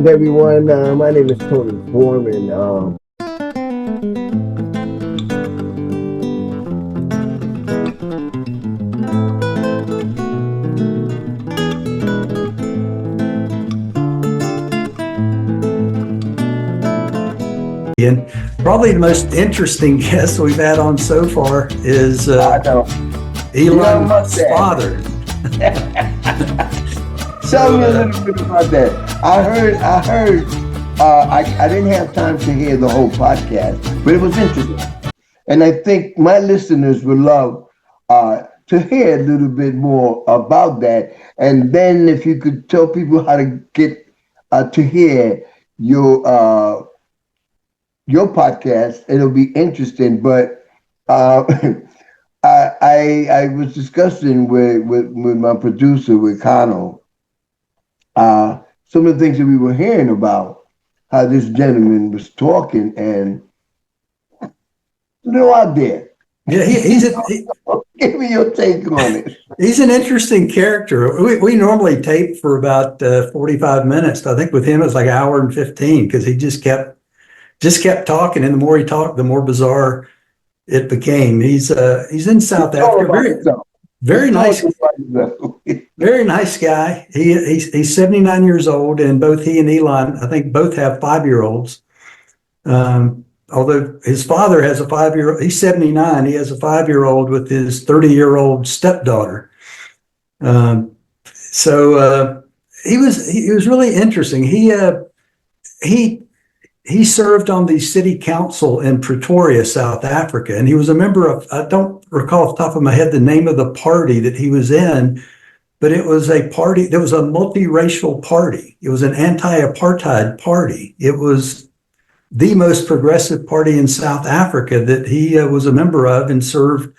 Greetings, everyone. My name is Tony Forman. And probably the most interesting guest we've had on so far is Elon Musk's father. Tell me a little bit about that. I didn't have time to hear the whole podcast, but it was interesting. And I think my listeners would love to hear a little bit more about that. And then if you could tell people how to get to hear your podcast, it'll be interesting. But I was discussing with my producer, with Connell, some of the things that we were hearing about, how this gentleman was talking, and a little out there. Yeah, Give me your take on it. He's an interesting character. We normally tape for about 45 minutes. I think with him it's like an hour and 15 because he just kept talking, and the more he talked, the more bizarre it became. He's in South Africa. Very nice. Very nice guy. He's 79 years old, and both he and Elon, I think, both have 5-year-olds. Although his father has a 5-year-old, he's 79. He has a 5-year-old with his 30-year-old stepdaughter. So he was really interesting. He served on the city council in Pretoria, South Africa, and he was a member of, I don't recall off the top of my head the name of the party that he was in, but it was a party that was a multiracial party. It was an anti-apartheid party. It was the most progressive party in South Africa that he was a member of, and served,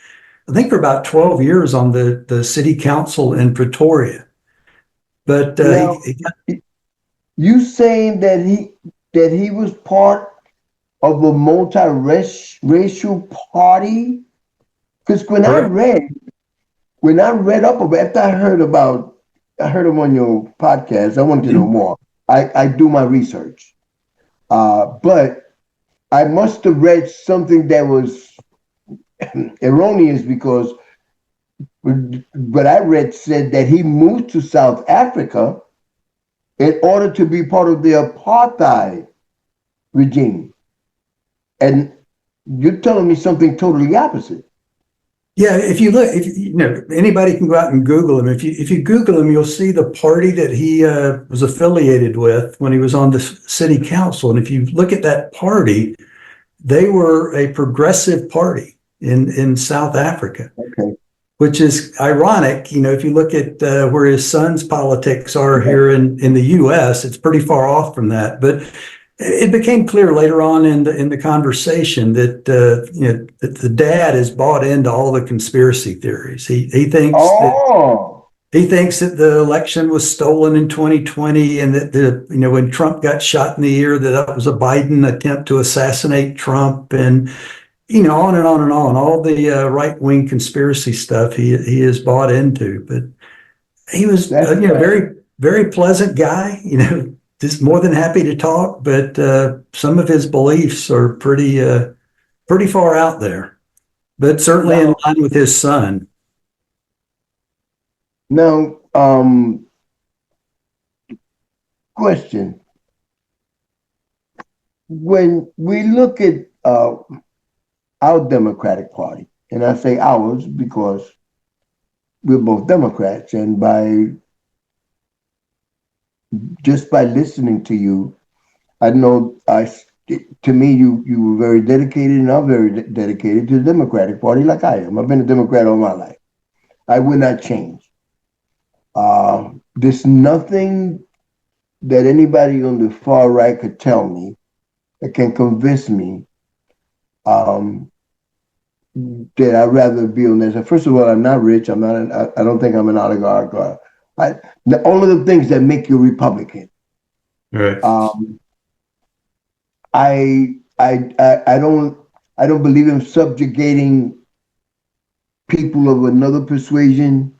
I think, for about 12 years on the city council in Pretoria. But now, you saying that he was part of a multiracial party? Because when I read up about, after I heard him on your podcast, I wanted to know more. I do my research. But I must have read something that was erroneous, because what I read said that he moved to South Africa in order to be part of the apartheid regime. And you're telling me something totally opposite. Yeah, if you look, anybody can go out and Google him. If you Google him, you'll see the party that he was affiliated with when he was on the city council. And if you look at that party, they were a progressive party in South Africa. Okay. Which is ironic. If you look at where his son's politics are here in the U.S., it's pretty far off from that. But it became clear later on in the conversation that that the dad is bought into all the conspiracy theories. He thinks that the election was stolen in 2020, and that when Trump got shot in the ear, that was a Biden attempt to assassinate Trump, and on and on and on. All the right-wing conspiracy stuff he is bought into. But he was very, very pleasant guy. Just more than happy to talk, but some of his beliefs are pretty far out there, but certainly in line with his son. Now, question. When we look at our Democratic Party, and I say ours because we're both Democrats, and just by listening to you, I know to me you were very dedicated, and I'm very dedicated to the Democratic Party, like I am. I've been a Democrat all my life. I would not change. There's nothing that anybody on the far right could tell me that can convince me that I'd rather be on this. First of all, I'm not rich. I don't think I'm an oligarch. All of the things that make you Republican. Right. I don't believe in subjugating people of another persuasion,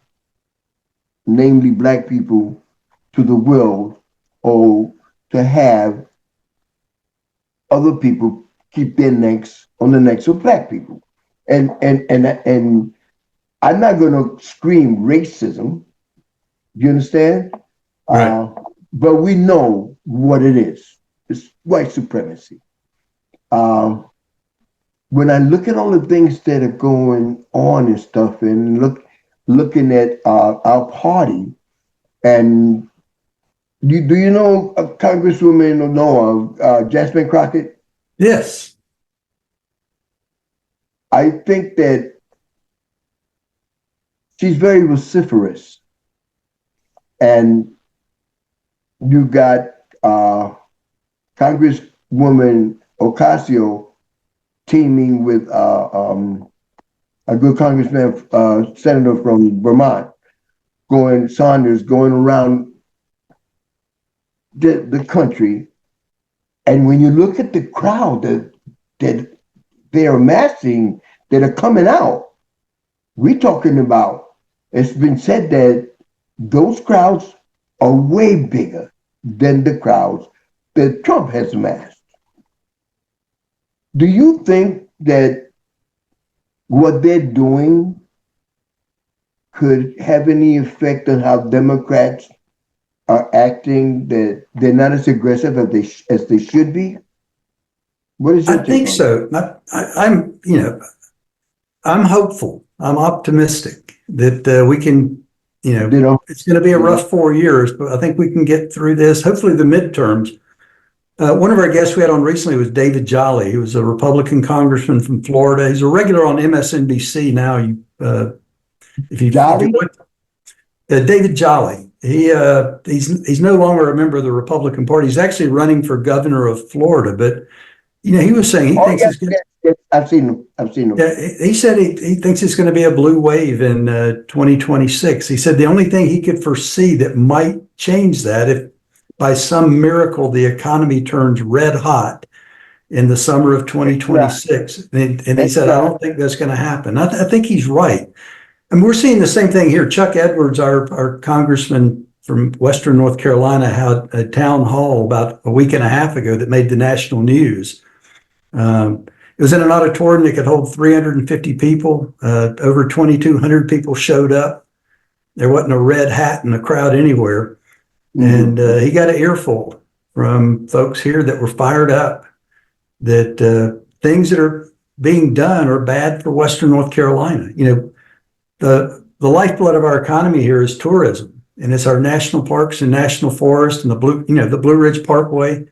namely Black people, to the will or to have other people keep their necks on the necks of black people. And I'm not going to scream racism. You understand? Right. But we know what it is. It's white supremacy. When I look at all the things that are going on and stuff, and looking at our party, and do you know Congresswoman Noah, Jasmine Crockett? Yes. I think that she's very vociferous, and you got Congresswoman Ocasio teaming with a good congressman, senator from Vermont, Sanders, going around the country. And when you look at the crowd that they're amassing, that are coming out, we're talking about, it's been said that those crowds are way bigger than the crowds that Trump has amassed. Do you think that what they're doing could have any effect on how Democrats are acting, that they're not as aggressive as they should be? What is your I think so. I'm hopeful. I'm optimistic that we can, it's going to be a rough 4 years, but I think we can get through this. Hopefully the midterms. One of our guests we had on recently was David Jolly. He was a Republican congressman from Florida. He's a regular on MSNBC now. David Jolly. He's no longer a member of the Republican Party. He's actually running for governor of Florida. But he was saying he thinks I've seen him. Yeah, he said he thinks it's going to be a blue wave in 2026. He said the only thing he could foresee that might change that, if by some miracle the economy turns red hot in the summer of 2026. And he said, I don't think that's going to happen. I think he's right. And we're seeing the same thing here. Chuck Edwards, our congressman from Western North Carolina, had a town hall about a week and a half ago that made the national news. It was in an auditorium that could hold 350 people. Over 2,200 people showed up. There wasn't a red hat in the crowd anywhere. And he got an earful from folks here that were fired up that things that are being done are bad for Western North Carolina. The lifeblood of our economy here is tourism, and it's our national parks and national forests, and the Blue Ridge Parkway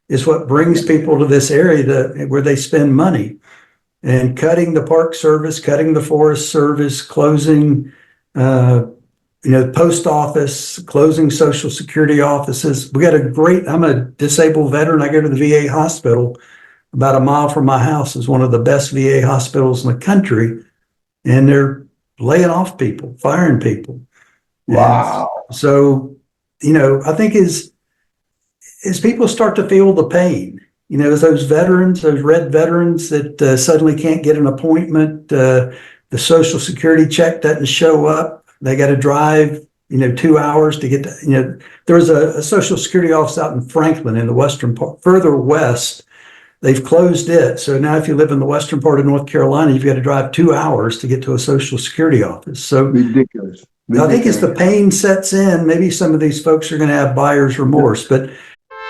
is what brings people to this area where they spend money. And cutting the park service, cutting the forest service, closing post office, closing Social Security offices. I'm a disabled veteran. I go to the VA hospital about a mile from my house. Is one of the best VA hospitals in the country. And they're laying off people, firing people. Wow. And so, I think as people start to feel the pain, as those veterans, those red veterans that suddenly can't get an appointment, the Social Security check doesn't show up. They got to drive, 2 hours to get to, there was a Social Security office out in Franklin in the western part, further west. They've closed it. So now if you live in the western part of North Carolina, you've got to drive 2 hours to get to a Social Security office. So ridiculous. I think as the pain sets in, maybe some of these folks are going to have buyer's remorse. But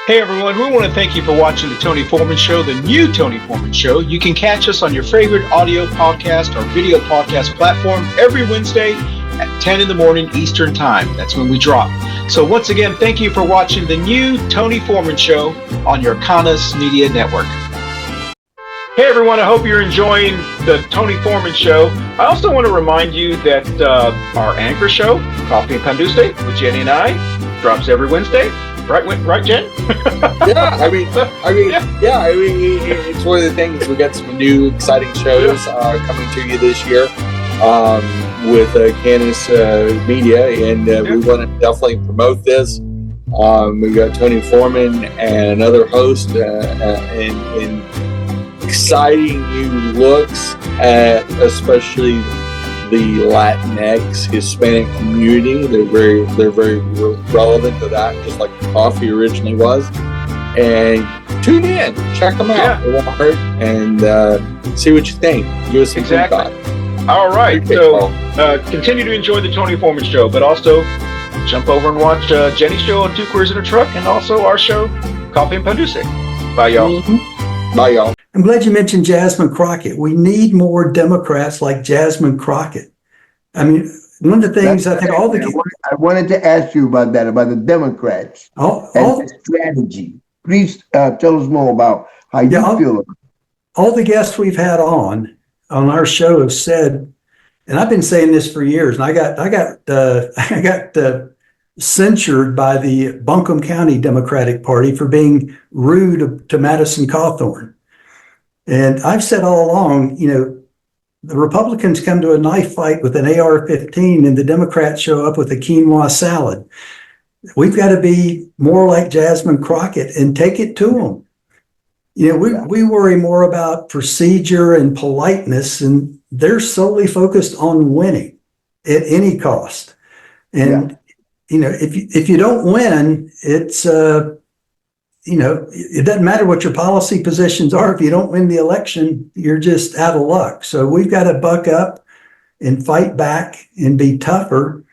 hey everyone, we want to thank you for watching the Tony Forman Show, the new Tony Forman Show. You can catch us on your favorite audio podcast or video podcast platform every Wednesday at 10 in the morning Eastern Time. That's when we drop. So once again, thank you for watching the new Tony Forman Show on your Cannis Media Network. Hey everyone, I hope you're enjoying the Tony Forman Show. I also want to remind you that our anchor show, Coffee and Conduce, with Jenny and I, drops every Wednesday. Right, Jen? It's one of the things. We got some new exciting shows coming to you this year with Cannis Media, and we want to definitely promote this. We got Tony Forman and another host, and exciting new looks at especially the Latinx Hispanic community. They're very relevant to that, just like coffee originally was. and tune in, check them out, and see what you think. Give us some feedback. All right, so continue to enjoy the Tony Forman Show, but also jump over and watch Jenny's show on Two Queers in a Truck, and also our show, Coffee and Pandusik. Bye, y'all. Bye, y'all. I'm glad you mentioned Jasmine Crockett. We need more Democrats like Jasmine Crockett. I mean, one of the things I wanted to ask you about that, about the Democrats and the strategy. Please tell us more about how you feel about it. All the guests we've had on our show have said, and I've been saying this for years, and I got censured by the Buncombe County Democratic Party for being rude to Madison Cawthorn. And I've said all along, the Republicans come to a knife fight with an AR-15 and the Democrats show up with a quinoa salad. We've got to be more like Jasmine Crockett and take it to them. We worry more about procedure and politeness, and they're solely focused on winning at any cost. And, if you don't win, it's, it doesn't matter what your policy positions are. If you don't win the election, you're just out of luck. So we've got to buck up and fight back and be tougher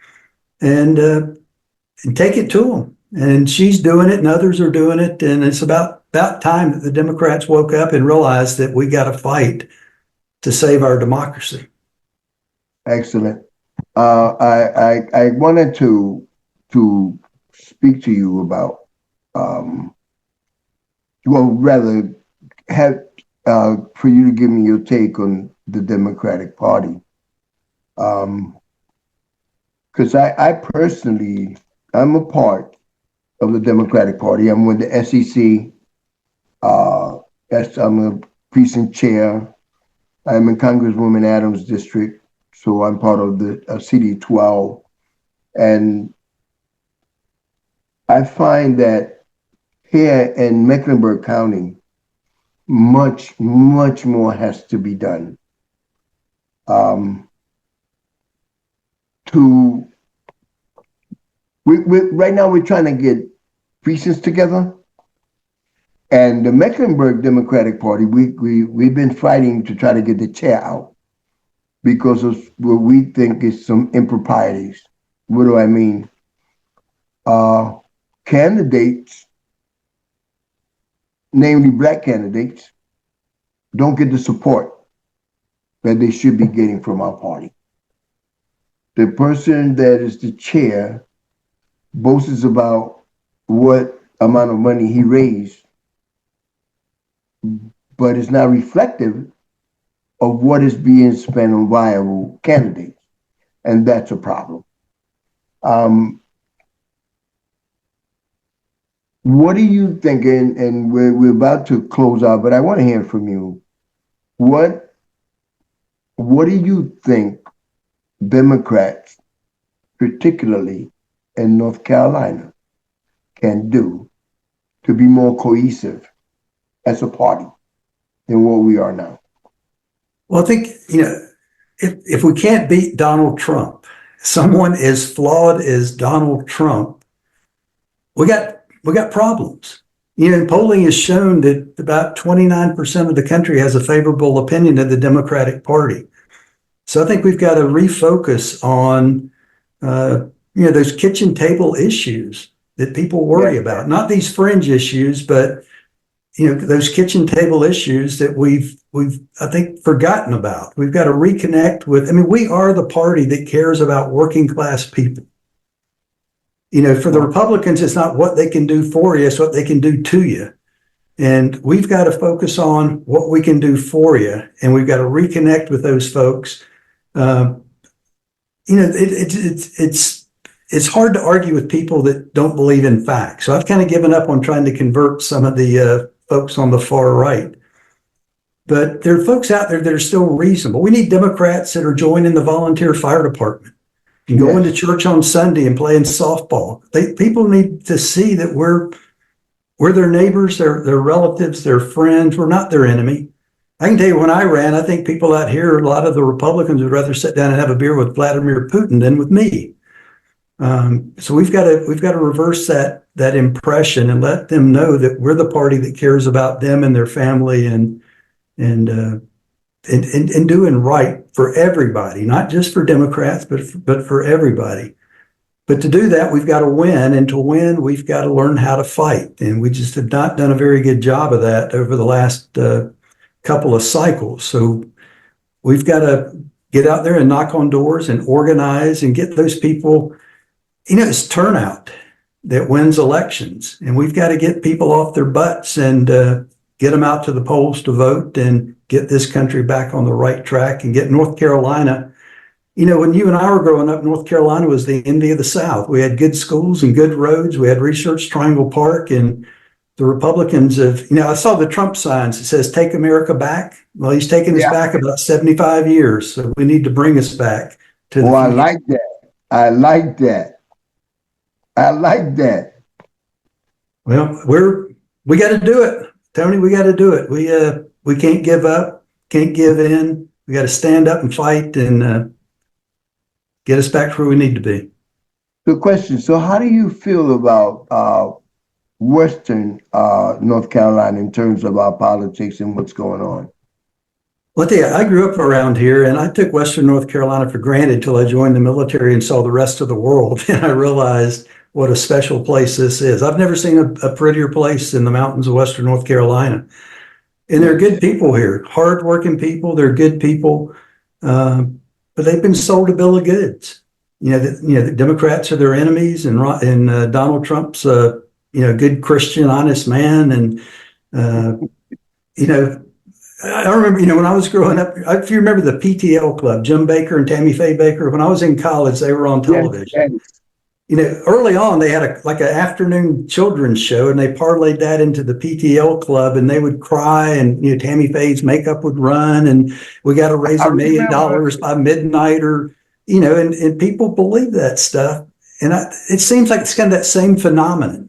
and take it to them. And she's doing it and others are doing it. And it's about time that the Democrats woke up and realized that we got to fight to save our democracy. Excellent. I wanted to speak to you about, for you to give me your take on the Democratic Party. Because I personally, I'm a part of the Democratic Party. I'm with the SEC. I'm a precinct chair. I'm in Congresswoman Adams' district, so I'm part of the CD12. And I find that here in Mecklenburg County, much more has to be done right now we're trying to get precincts together, and the Mecklenburg Democratic Party, we've been fighting to try to get the chair out because of what we think is some improprieties. What do I mean? Candidates, namely black candidates, don't get the support that they should be getting from our party. The person that is the chair boasts about what amount of money he raised, but it's not reflective of what is being spent on viable candidates. And that's a problem. What do you think, and we're about to close out, but I want to hear from you. What do you think Democrats, particularly in North Carolina, can do to be more cohesive as a party than what we are now? Well, I think, if we can't beat Donald Trump, someone as flawed as Donald Trump, we got problems. Polling has shown that about 29% of the country has a favorable opinion of the Democratic Party. So I think we've got to refocus on, those kitchen table issues that people worry about. Not these fringe issues, but, those kitchen table issues that we've I think, forgotten about. We've got to reconnect with, we are the party that cares about working class people. For the Republicans, it's not what they can do for you, it's what they can do to you. And we've got to focus on what we can do for you. And we've got to reconnect with those folks. It's hard to argue with people that don't believe in facts. So I've kind of given up on trying to convert some of the folks on the far right. But there are folks out there that are still reasonable. We need Democrats that are joining the volunteer fire department and going to church on Sunday and playing softball. People need to see that we're their neighbors, their relatives, their friends. We're not their enemy. I can tell you when I ran, I think people out here, a lot of the Republicans would rather sit down and have a beer with Vladimir Putin than with me. So we've got to reverse that impression and let them know that we're the party that cares about them and their family and doing right for everybody, not just for Democrats, but for everybody. But to do that, we've got to win, and to win, we've got to learn how to fight. And we just have not done a very good job of that over the last couple of cycles. So we've got to get out there and knock on doors and organize and get those people. It's turnout that wins elections, and we've got to get people off their butts and get them out to the polls to vote and get this country back on the right track and get North Carolina. When you and I were growing up, North Carolina was the India of the South. We had good schools and good roads. We had Research Triangle Park, and the Republicans I saw the Trump signs. It says, "Take America back." Well, he's taken us back about 75 years. So we need to bring us back to the future. I like that. I like that. I like that. Well, we got to do it, Tony. We got to do it. We can't give up, can't give in. We got to stand up and fight and get us back to where we need to be. Good question. So how do you feel about Western North Carolina in terms of our politics and what's going on? Well, I tell you, I grew up around here, and I took Western North Carolina for granted till I joined the military and saw the rest of the world, and I realized what a special place this is. I've never seen a prettier place in the mountains of Western North Carolina. And they're good people here, hardworking people. They're good people, but they've been sold a bill of goods. The Democrats are their enemies, and Donald Trump's good Christian, honest man. And I remember, when I was growing up, if you remember the PTL Club, Jim Baker and Tammy Faye Baker. When I was in college, they were on television. Yes. Early on, they had an afternoon children's show, and they parlayed that into the PTL Club, and they would cry, and Tammy Faye's makeup would run, and we got to raise $1 million by midnight, and people believe that stuff. And it seems like it's kind of that same phenomenon.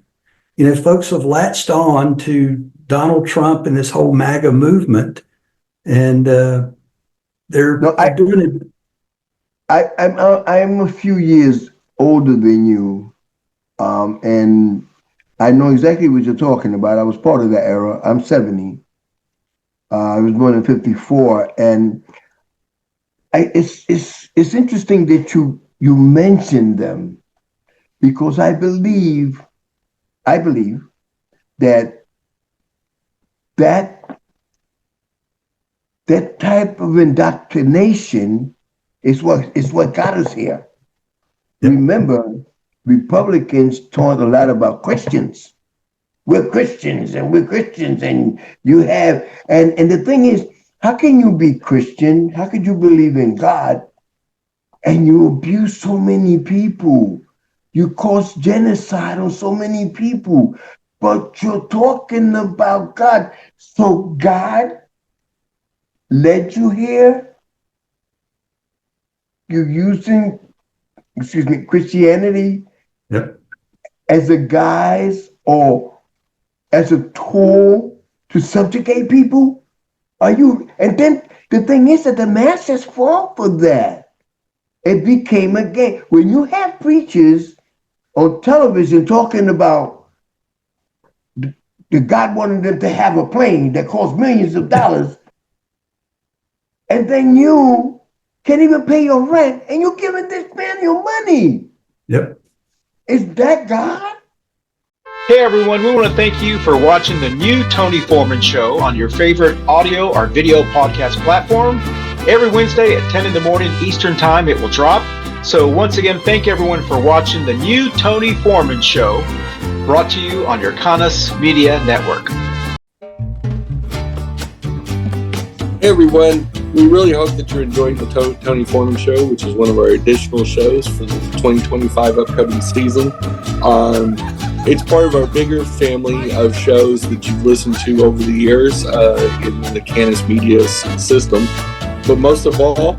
Folks have latched on to Donald Trump and this whole MAGA movement, and they're doing it. I'm a few years older than you, and I know exactly what you're talking about. I was part of that era. I'm 70. I was born in 54, and it's interesting that you mentioned them, because I believe that type of indoctrination is what got us here. Yep. Remember, Republicans taught a lot about Christians. We're Christians, and you have, and the thing is, how can you be Christian? How could you believe in God and you abuse so many people? You cause genocide on so many people, but you're talking about God. So God led you here. You're using Christianity as a guise or as a tool to subjugate people? And then the thing is that the masses fall for that. It became a game. When you have preachers on television talking about the God wanted them to have a plane that cost millions of dollars, and then you can't even pay your rent, and you're giving this man your money. Yep. Is that God? Hey everyone, we want to thank you for watching the new Tony Forman Show on your favorite audio or video podcast platform. Every Wednesday at 10 in the morning Eastern Time it will drop. So once again, thank everyone for watching the new Tony Forman Show, brought to you on your Cannis Media Network. Hey everyone, we really hope that you're enjoying the Tony Forman Show, which is one of our additional shows for the 2025 upcoming season. It's part of our bigger family of shows that you've listened to over the years in the Cannis Media system. But most of all,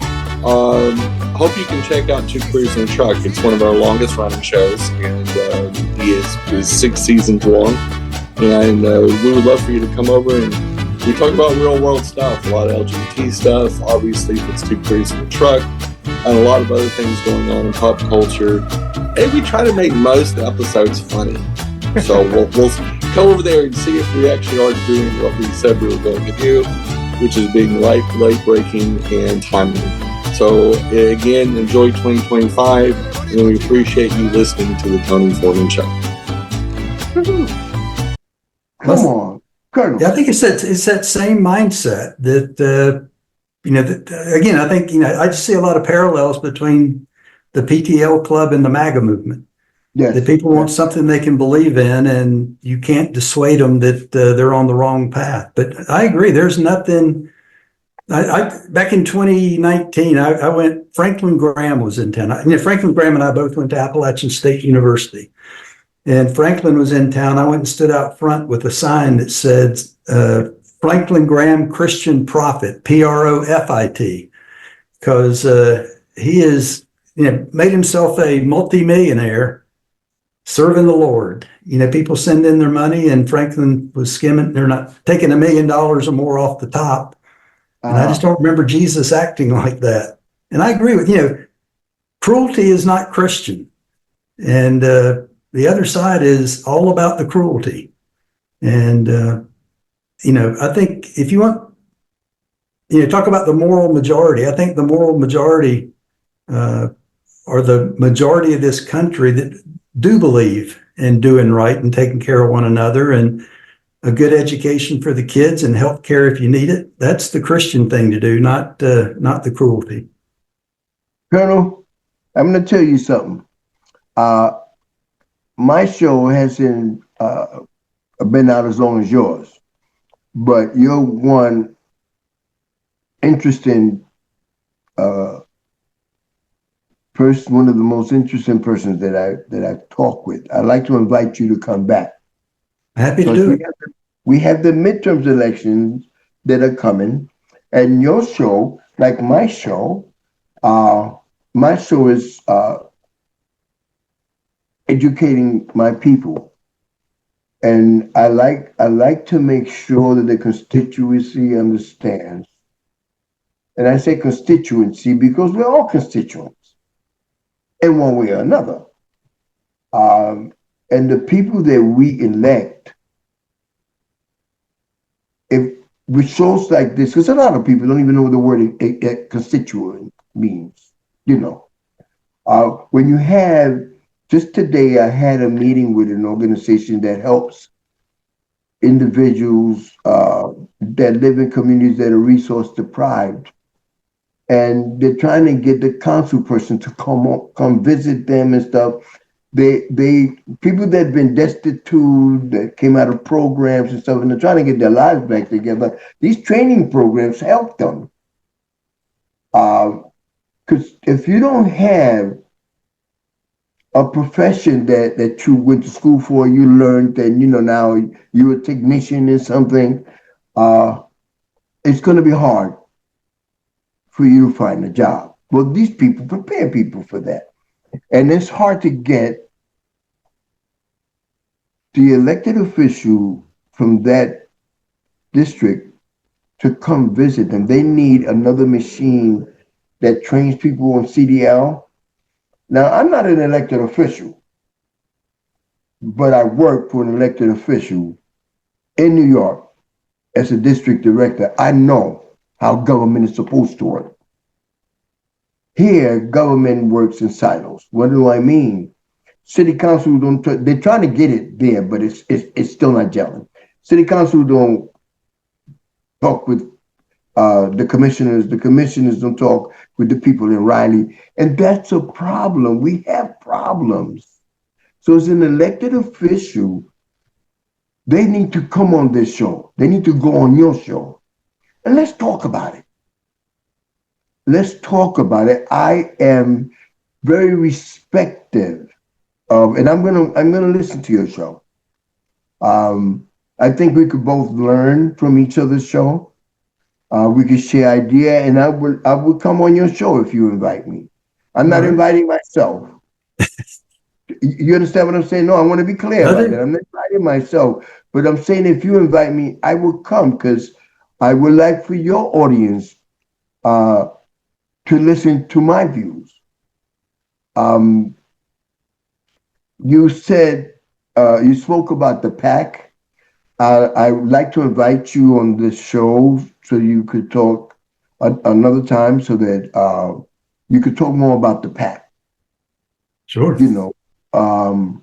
hope you can check out Two Careers in a Truck. It's one of our longest running shows, and he is 6 seasons long. And we would love for you to come over, and we talk about real world stuff, a lot of LGBT stuff. Obviously, if it's Two Careers in a Truck, on a lot of other things going on in pop culture. And we try to make most episodes funny. So we'll come over there and see if we actually are doing what we said we were going to do, which is being late breaking and timely. So again, enjoy 2025, and we appreciate you listening to the Tony Forman Show. Come on, Colonel. Yeah, I think it's that same mindset that again, I think I just see a lot of parallels between the PTL club and the MAGA movement. Yes. That people want something they can believe in, and you can't dissuade them that they're on the wrong path. But I agree. There's nothing. I back in 2019, I went. Franklin Graham was in town. Franklin Graham and I both went to Appalachian State University, and Franklin was in town. I went and stood out front with a sign that said Franklin Graham Christian Prophet, PROFIT, because he is made himself a multimillionaire serving the Lord. People send in their money, and Franklin was skimming. They're not taking $1 million or more off the top. And I just don't remember Jesus acting like that. And I agree with cruelty is not Christian. And the other side is all about the cruelty. And, I think if you want, talk about the moral majority, I think the moral majority are the majority of this country that do believe in doing right and taking care of one another and a good education for the kids and health care if you need it. That's the Christian thing to do, not the cruelty. Colonel, I'm going to tell you something. My show hasn't been out as long as yours, but you're one interesting person, one of the most interesting persons that I've talked with. I'd like to invite you to come back. Happy to do it. We have the midterms elections that are coming, and your show, like my show is educating my people, and I like to make sure that the constituency understands. And I say constituency because we're all constituents in one way or another. And the people that we elect, if with shows like this, because a lot of people don't even know what the word constituent means, when you have, just today I had a meeting with an organization that helps individuals that live in communities that are resource deprived. And they're trying to get the council person to come visit them and stuff. They people that have been destitute, that came out of programs and stuff, and they're trying to get their lives back together. These training programs help them. Because if you don't have a profession that you went to school for, you learned, and now you're a technician in something, it's going to be hard for you to find a job. Well, these people prepare people for that. And it's hard to get the elected official from that district to come visit them. They need another machine that trains people on CDL. Now, I'm not an elected official, but I work for an elected official in New York as a district director. I know how government is supposed to work. Here, government works in silos. What do I mean? City council they're trying to get it there, but it's still not gelling. City council don't talk with the commissioners. The commissioners don't talk with the people in Raleigh. And that's a problem. We have problems. So as an elected official, they need to come on this show. They need to go on your show. And let's talk about it. Let's talk about it. I am very respective of, and I'm gonna listen to your show. I think we could both learn from each other's show. We could share idea, and I would come on your show if you invite me. I'm not inviting myself. You understand what I'm saying? No, I want to be clear about that. I'm not inviting myself, but I'm saying if you invite me, I will come because I would like for your audience to listen to my views. You said, you spoke about the PAC. I would like to invite you on this show so you could talk another time so that you could talk more about the PAC. Sure. You know,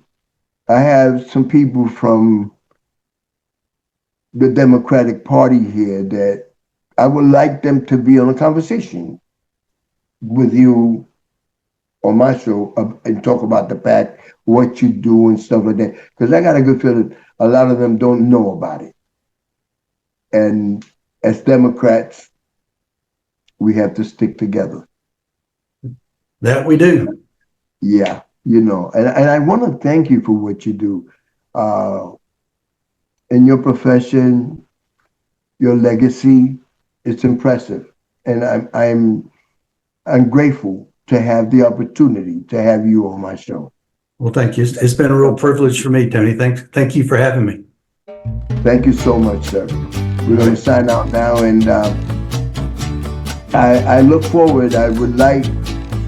I have some people from the Democratic Party here that I would like them to be on a conversation with you on my show and talk about the PAC, what you do and stuff like that. Because I got a good feeling a lot of them don't know about it. And as Democrats, we have to stick together. That we do. Yeah, you know, and I want to thank you for what you do. In your profession, your legacy, it's impressive. And I'm grateful to have the opportunity to have you on my show. Well, thank you. It's been a real privilege for me, Tony. Thank you for having me. Thank you so much, sir. We're going to sign out now, and I look forward. I would like.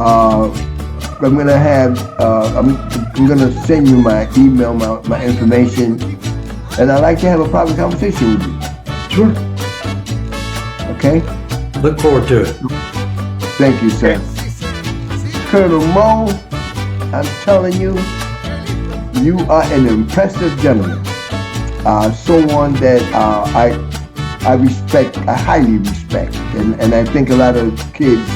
I'm going to have. I'm going to send you my email, my information, and I'd like to have a private conversation with you. Sure. Okay. Look forward to it. Thank you, sir. Colonel Mo, I'm telling you, you are an impressive gentleman. Someone that I respect, I highly respect. And I think a lot of kids,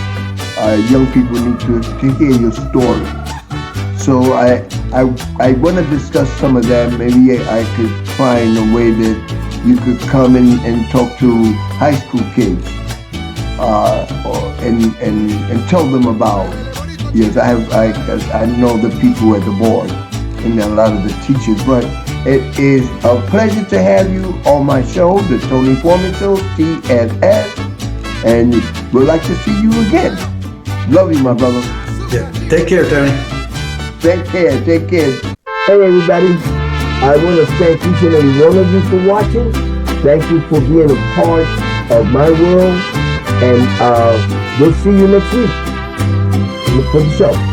young people need to hear your story. So I want to discuss some of that. Maybe I could find a way that you could come and talk to high school kids and tell them about. Yes, I know the people at the board and a lot of the teachers, but it is a pleasure to have you on my show, the Tony Forman Show, TFS, and we'd like to see you again. Love you, my brother. Yeah. Take care, Tony. Take care. Hey, everybody. I want to thank each and every one of you for watching. Thank you for being a part of my world, and we'll see you next week for the show.